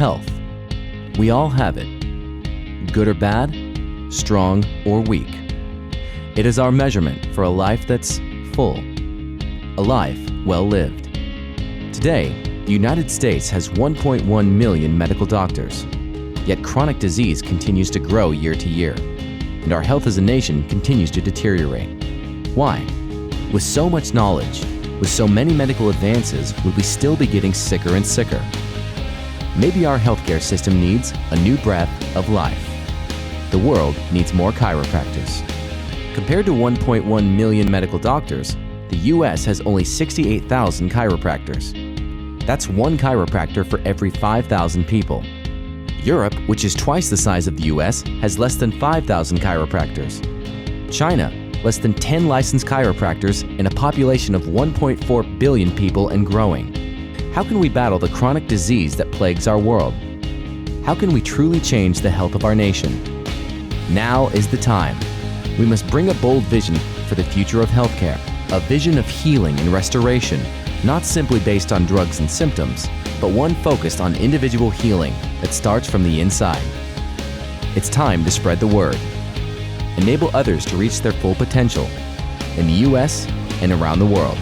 Health. We all have it. Good or bad, strong or weak. It is our measurement for a life that's full, a life well lived. Today, the United States has 1.1 million medical doctors, yet chronic disease continues to grow year to year, and our health as a nation continues to deteriorate. Why? With so much knowledge, with so many medical advances, would we still be getting sicker and sicker? Maybe our healthcare system needs a new breath of life. The world needs more chiropractors. Compared to 1.1 million medical doctors, the US has only 68,000 chiropractors. That's one chiropractor for every 5,000 people. Europe, which is twice the size of the US, has less than 5,000 chiropractors. China, less than 10 licensed chiropractors in a population of 1.4 billion people and growing. How can we battle the chronic disease that plagues our world? How can we truly change the health of our nation? Now is the time. We must bring a bold vision for the future of healthcare, a vision of healing and restoration, not simply based on drugs and symptoms, but one focused on individual healing that starts from the inside. It's time to spread the word. Enable others to reach their full potential in the US and around the world.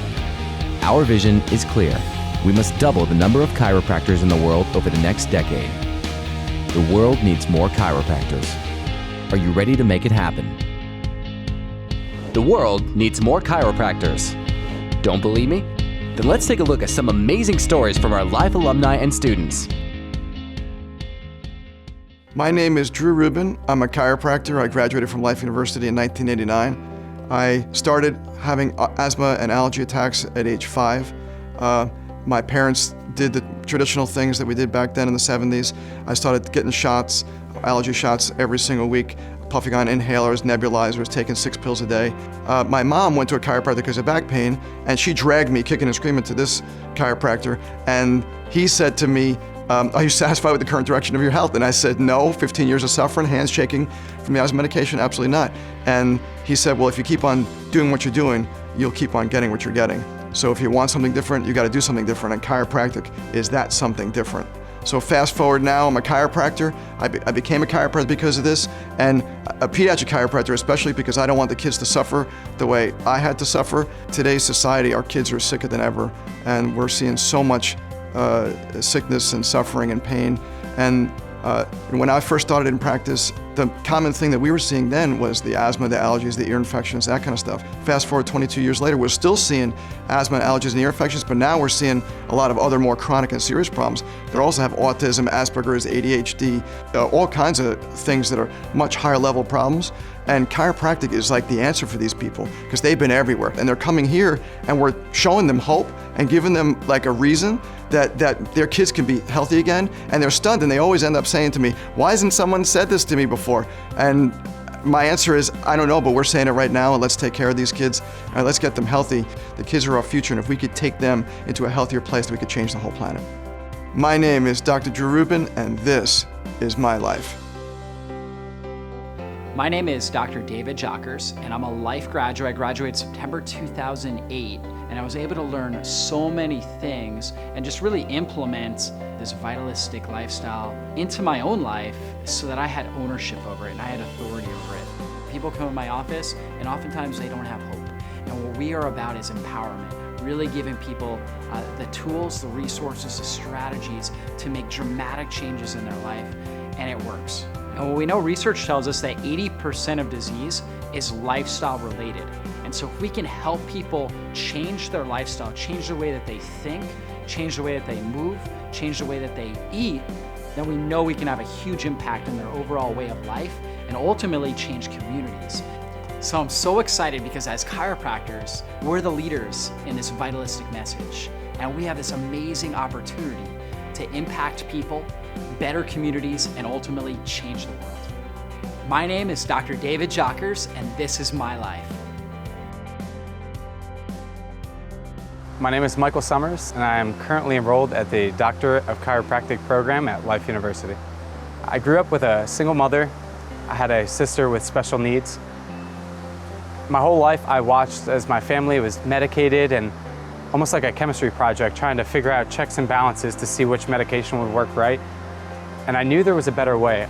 Our vision is clear. We must double the number of chiropractors in the world over the next decade. The world needs more chiropractors. Are you ready to make it happen? The world needs more chiropractors. Don't believe me? Then let's take a look at some amazing stories from our Life alumni and students. My name is Drew Rubin. I'm a chiropractor. I graduated from Life University in 1989. I started having asthma and allergy attacks at age 5. My parents did the traditional things that we did back then in the 70s. I started getting shots, allergy shots every single week, puffing on inhalers, nebulizers, taking 6 pills a day. My mom went to a chiropractor because of back pain, and she dragged me kicking and screaming to this chiropractor. And he said to me, are you satisfied with the current direction of your health? And I said, no, 15 years of suffering, hands shaking from the asthma medication, absolutely not. And he said, well, if you keep on doing what you're doing, you'll keep on getting what you're getting. So if you want something different, you got to do something different, and chiropractic is that something different. So fast forward now, I'm a chiropractor. I became a chiropractor because of this, and a pediatric chiropractor especially because I don't want the kids to suffer the way I had to suffer. Today's society, our kids are sicker than ever, and we're seeing so much sickness and suffering and pain. And when I first started in practice, the common thing that we were seeing then was the asthma, the allergies, the ear infections, that kind of stuff. Fast forward 22 years later, we're still seeing asthma, allergies, and ear infections, but now we're seeing a lot of other more chronic and serious problems that also have autism, Asperger's, ADHD, all kinds of things that are much higher level problems. And chiropractic is like the answer for these people because they've been everywhere. And they're coming here and we're showing them hope and giving them like a reason that their kids can be healthy again. And they're stunned and they always end up saying to me, why hasn't someone said this to me before? And my answer is, I don't know, but we're saying it right now, and let's take care of these kids and let's get them healthy. The kids are our future, and if we could take them into a healthier place, then we could change the whole planet. My name is Dr. Drew Rubin, and this is my life. My name is Dr. David Jockers, and I'm a Life graduate. I graduated September 2008, and I was able to learn so many things and just really implement this vitalistic lifestyle into my own life so that I had ownership over it and I had authority over it. People come in my office, and oftentimes they don't have hope. And what we are about is empowerment, really giving people the tools, the resources, the strategies to make dramatic changes in their life, and it works. And what we know, research tells us that 80% of disease is lifestyle related. And so if we can help people change their lifestyle, change the way that they think, change the way that they move, change the way that they eat, then we know we can have a huge impact on their overall way of life and ultimately change communities. So I'm so excited because as chiropractors, we're the leaders in this vitalistic message. And we have this amazing opportunity to impact people, better communities, and ultimately change the world. My name is Dr. David Jockers, and this is my life. My name is Michael Summers, and I am currently enrolled at the Doctorate of Chiropractic program at Life University. I grew up with a single mother. I had a sister with special needs. My whole life I watched as my family was medicated and almost like a chemistry project, trying to figure out checks and balances to see which medication would work right. and I knew there was a better way.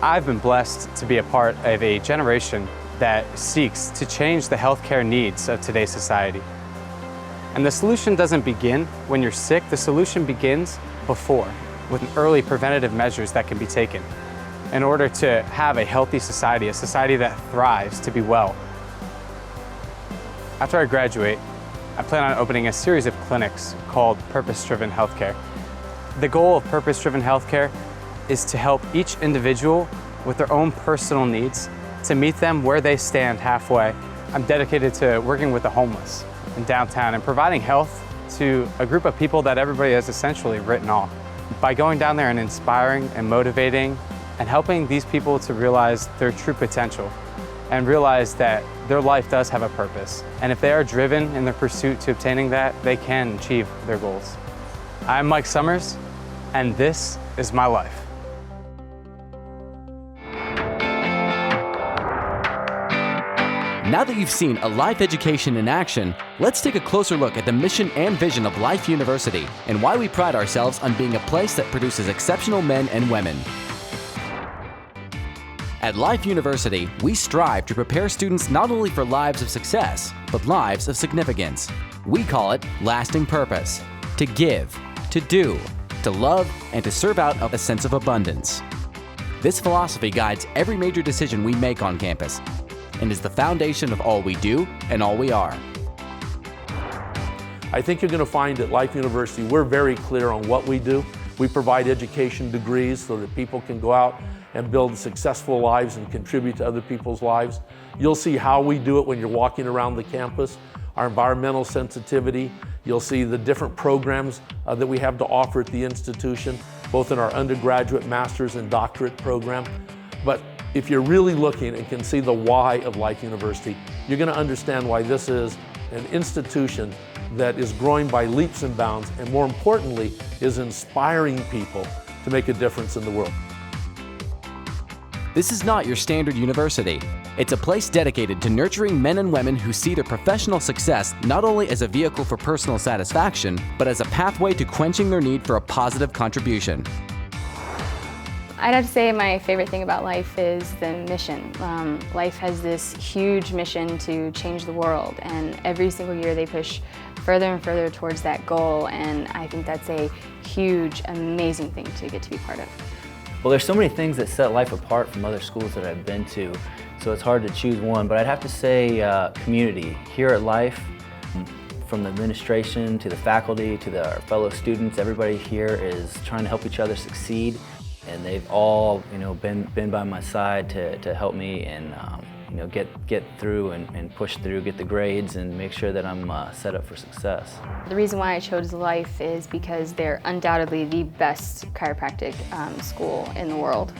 I've been blessed to be a part of a generation that seeks to change the healthcare needs of today's society. And the solution doesn't begin when you're sick, the solution begins before, with early preventative measures that can be taken in order to have a healthy society, a society that thrives to be well. After I graduate, I plan on opening a series of clinics called Purpose-Driven Healthcare. The goal of Purpose-Driven Healthcare is to help each individual with their own personal needs, to meet them where they stand halfway. I'm dedicated to working with the homeless in downtown and providing health to a group of people that everybody has essentially written off. By going down there and inspiring and motivating and helping these people to realize their true potential and realize that their life does have a purpose. And if they are driven in their pursuit to obtaining that, they can achieve their goals. I'm Mike Summers, and this is my life. Now that you've seen a life education in action, let's take a closer look at the mission and vision of Life University and why we pride ourselves on being a place that produces exceptional men and women. At Life University, we strive to prepare students not only for lives of success, but lives of significance. We call it lasting purpose, to give, to do, to love, and to serve out of a sense of abundance. This philosophy guides every major decision we make on campus and is the foundation of all we do and all we are. I think you're going to find at Life University, we're very clear on what we do. We provide education degrees so that people can go out and build successful lives and contribute to other people's lives. You'll see how we do it when you're walking around the campus, our environmental sensitivity. You'll see the different programs that we have to offer at the institution, both in our undergraduate, master's, and doctorate program. But if you're really looking and can see the why of Life University, you're going to understand why this is an institution that is growing by leaps and bounds, and more importantly, is inspiring people to make a difference in the world. This is not your standard university. It's a place dedicated to nurturing men and women who see their professional success not only as a vehicle for personal satisfaction, but as a pathway to quenching their need for a positive contribution. I'd have to say my favorite thing about Life is the mission. Life has this huge mission to change the world, and every single year they push further and further towards that goal, and I think that's a huge, amazing thing to get to be part of. Well, there's so many things that set Life apart from other schools that I've been to, so it's hard to choose one, but I'd have to say community. Here at Life, from the administration to the faculty to our fellow students, everybody here is trying to help each other succeed. And they've all, been by my side to help me and, get through and push through, get the grades, and make sure that I'm set up for success. The reason why I chose Life is because they're undoubtedly the best chiropractic school in the world.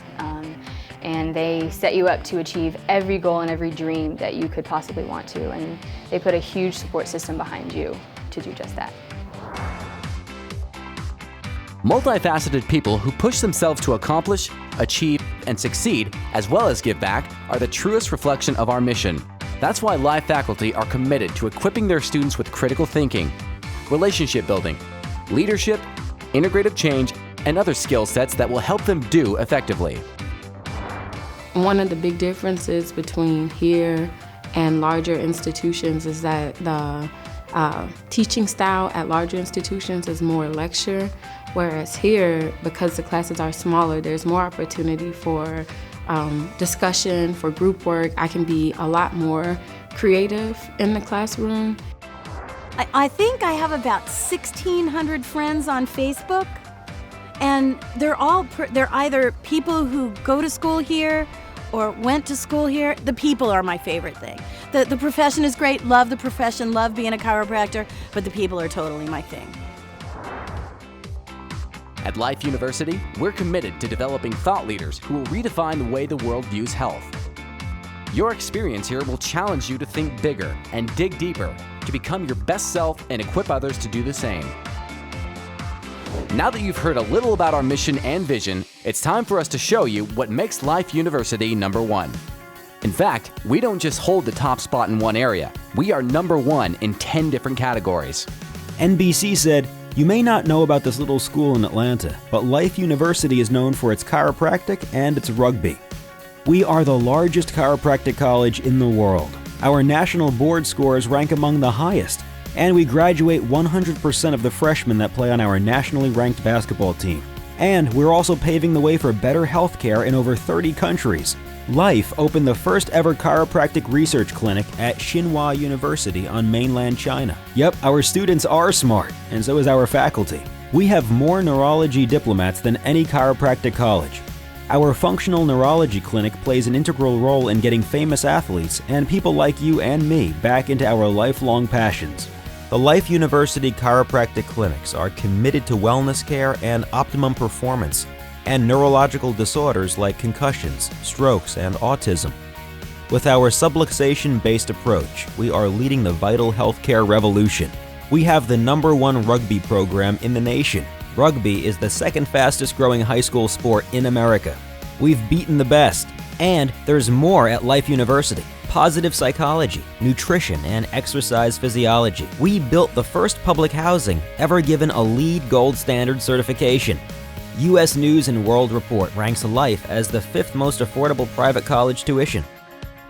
And they set you up to achieve every goal and every dream that you could possibly want to. And they put a huge support system behind you to do just that. Multifaceted people who push themselves to accomplish, achieve, and succeed, as well as give back, are the truest reflection of our mission. That's why Life faculty are committed to equipping their students with critical thinking, relationship building, leadership, integrative change, and other skill sets that will help them do effectively. One of the big differences between here and larger institutions is that the teaching style at larger institutions is more lecture, whereas here, because the classes are smaller, there's more opportunity for discussion, for group work. I can be a lot more creative in the classroom. I think I have about 1,600 friends on Facebook, and they're either people who go to school here or went to school here. The people are my favorite thing. The profession is great, love the profession, love being a chiropractor, but the people are totally my thing. At Life University, we're committed to developing thought leaders who will redefine the way the world views health. Your experience here will challenge you to think bigger and dig deeper to become your best self and equip others to do the same. Now that you've heard a little about our mission and vision, it's time for us to show you what makes Life University #1. In fact, we don't just hold the top spot in one area. We are #1 in 10 different categories. NBC said, You may not know about this little school in Atlanta, but Life University is known for its chiropractic and its rugby. We are the largest chiropractic college in the world. Our national board scores rank among the highest, and we graduate 100% of the freshmen that play on our nationally ranked basketball team. And we're also paving the way for better health care in over 30 countries. Life opened the first ever chiropractic research clinic at Tsinghua University on mainland China. Yep, our students are smart, and so is our faculty. We have more neurology diplomats than any chiropractic college. Our functional neurology clinic plays an integral role in getting famous athletes and people like you and me back into our lifelong passions. The Life University chiropractic clinics are committed to wellness care and optimum performance, and neurological disorders like concussions, strokes, and autism. With our subluxation-based approach, we are leading the vital healthcare revolution. We have the #1 rugby program in the nation. Rugby is the second fastest growing high school sport in America. We've beaten the best. And there's more at Life University. Positive psychology, nutrition, and exercise physiology. We built the first public housing ever given a LEED Gold Standard certification. U.S. News & World Report ranks Life as the 5th most affordable private college tuition.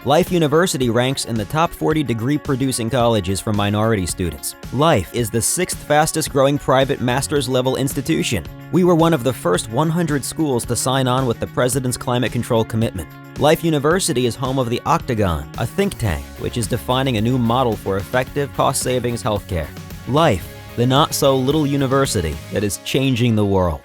Life University ranks in the top 40 degree-producing colleges for minority students. Life is the 6th fastest growing private master's level institution. We were one of the first 100 schools to sign on with the President's Climate Control Commitment. Life University is home of the Octagon, a think tank which is defining a new model for effective cost savings healthcare. Life, the not-so-little university that is changing the world.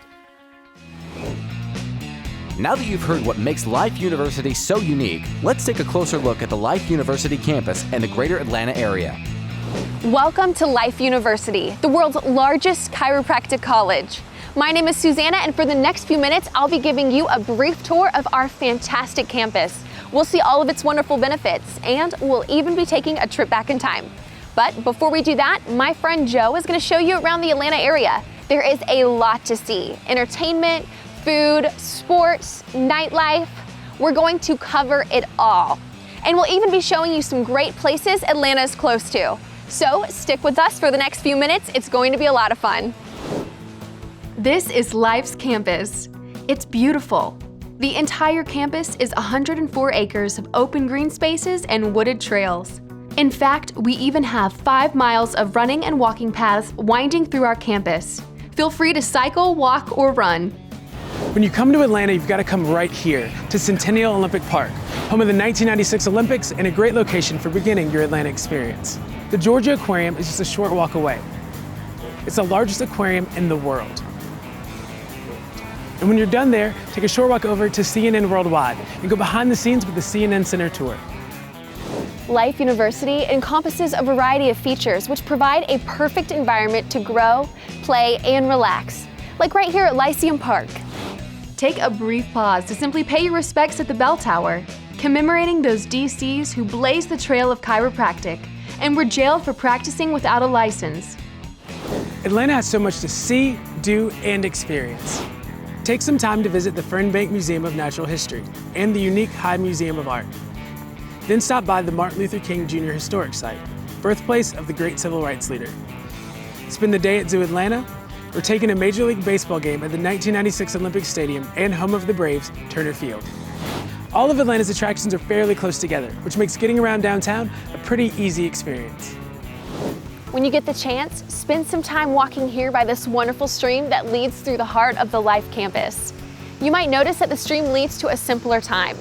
Now that you've heard what makes Life University so unique, let's take a closer look at the Life University campus and the greater Atlanta area. Welcome to Life University, the world's largest chiropractic college. My name is Susanna, and for the next few minutes, I'll be giving you a brief tour of our fantastic campus. We'll see all of its wonderful benefits, and we'll even be taking a trip back in time. But before we do that, my friend Joe is going to show you around the Atlanta area. There is a lot to see: entertainment, food, sports, nightlife. We're going to cover it all. And we'll even be showing you some great places Atlanta is close to. So stick with us for the next few minutes. It's going to be a lot of fun. This is Life's campus. It's beautiful. The entire campus is 104 acres of open green spaces and wooded trails. In fact, we even have 5 miles of running and walking paths winding through our campus. Feel free to cycle, walk, or run. When you come to Atlanta, you've got to come right here to Centennial Olympic Park, home of the 1996 Olympics and a great location for beginning your Atlanta experience. The Georgia Aquarium is just a short walk away. It's the largest aquarium in the world. And when you're done there, take a short walk over to CNN Worldwide and go behind the scenes with the CNN Center Tour. Life University encompasses a variety of features which provide a perfect environment to grow, play, and relax, like right here at Lyceum Park. Take a brief pause to simply pay your respects at the bell tower, commemorating those DCs who blazed the trail of chiropractic and were jailed for practicing without a license. Atlanta has so much to see, do, and experience. Take some time to visit the Fernbank Museum of Natural History and the unique Hyde Museum of Art. Then stop by the Martin Luther King Jr. Historic Site, birthplace of the great civil rights leader. Spend the day at Zoo Atlanta, or take in a Major League Baseball game at the 1996 Olympic Stadium and home of the Braves, Turner Field. All of Atlanta's attractions are fairly close together, which makes getting around downtown a pretty easy experience. When you get the chance, spend some time walking here by this wonderful stream that leads through the heart of the Life campus. You might notice that the stream leads to a simpler time.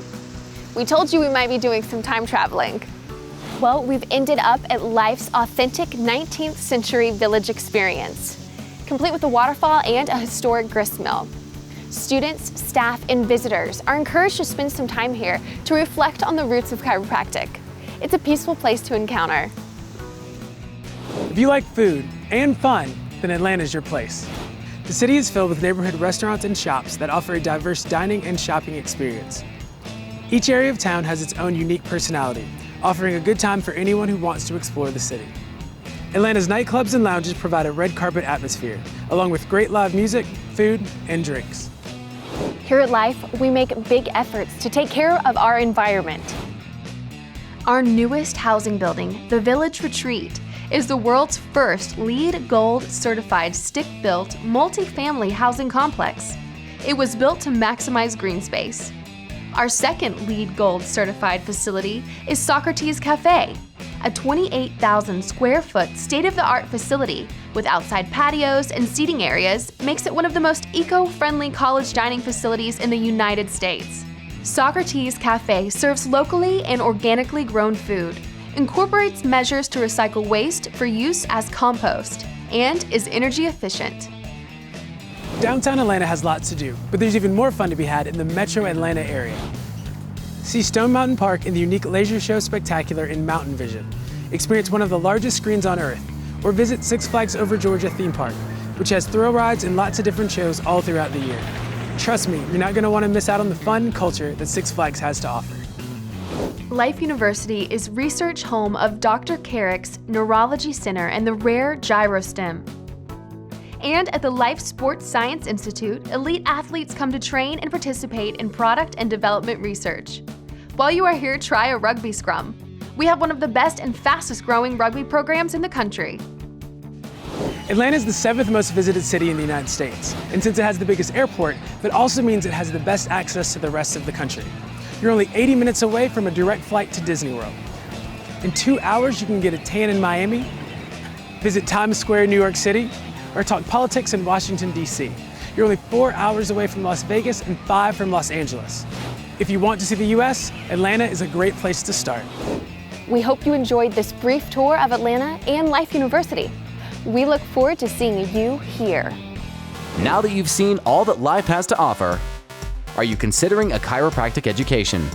We told you we might be doing some time traveling. Well, we've ended up at Life's authentic 19th century village experience, complete with a waterfall and a historic grist mill. Students, staff, and visitors are encouraged to spend some time here to reflect on the roots of chiropractic. It's a peaceful place to encounter. If you like food and fun, then Atlanta's your place. The city is filled with neighborhood restaurants and shops that offer a diverse dining and shopping experience. Each area of town has its own unique personality, offering a good time for anyone who wants to explore the city. Atlanta's nightclubs and lounges provide a red carpet atmosphere, along with great live music, food, and drinks. Here at Life, we make big efforts to take care of our environment. Our newest housing building, the Village Retreat, is the world's first LEED Gold certified stick-built multi-family housing complex. It was built to maximize green space. Our second LEED Gold certified facility is Socrates Cafe, a 28,000 square foot state-of-the-art facility with outside patios and seating areas makes it one of the most eco-friendly college dining facilities in the United States. Socrates Cafe serves locally and organically grown food, incorporates measures to recycle waste for use as compost, and is energy efficient. Downtown Atlanta has lots to do, but there's even more fun to be had in the metro Atlanta area. See Stone Mountain Park in the unique Laser Show Spectacular in Mountain Vision. Experience one of the largest screens on Earth, or visit Six Flags Over Georgia theme park, which has thrill rides and lots of different shows all throughout the year. Trust me, you're not going to want to miss out on the fun and culture that Six Flags has to offer. Life University is research home of Dr. Carrick's Neurology Center and the rare GyroStem. And at the Life Sports Science Institute, elite athletes come to train and participate in product and development research. While you are here, try a rugby scrum. We have one of the best and fastest growing rugby programs in the country. Atlanta is the 7th most visited city in the United States, and since it has the biggest airport, that also means it has the best access to the rest of the country. You're only 80 minutes away from a direct flight to Disney World. In 2 hours, you can get a tan in Miami, visit Times Square in New York City, or talk politics in Washington, D.C. You're only 4 hours away from Las Vegas and 5 from Los Angeles. If you want to see the U.S., Atlanta is a great place to start. We hope you enjoyed this brief tour of Atlanta and Life University. We look forward to seeing you here. Now that you've seen all that life has to offer, are you considering a chiropractic education?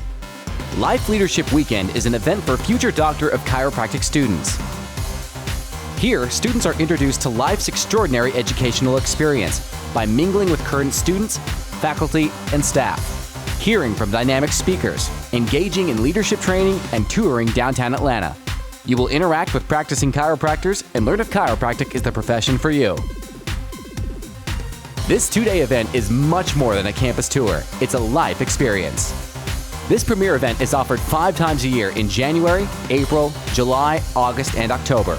Life Leadership Weekend is an event for future Doctor of Chiropractic students. Here, students are introduced to life's extraordinary educational experience by mingling with current students, faculty, and staff, hearing from dynamic speakers, engaging in leadership training, and touring downtown Atlanta. You will interact with practicing chiropractors and learn if chiropractic is the profession for you. This two-day event is much more than a campus tour. It's a life experience. This premier event is offered 5 times a year in January, April, July, August, and October.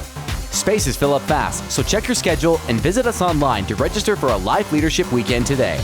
Spaces fill up fast, so check your schedule and visit us online to register for a Life Leadership Weekend today.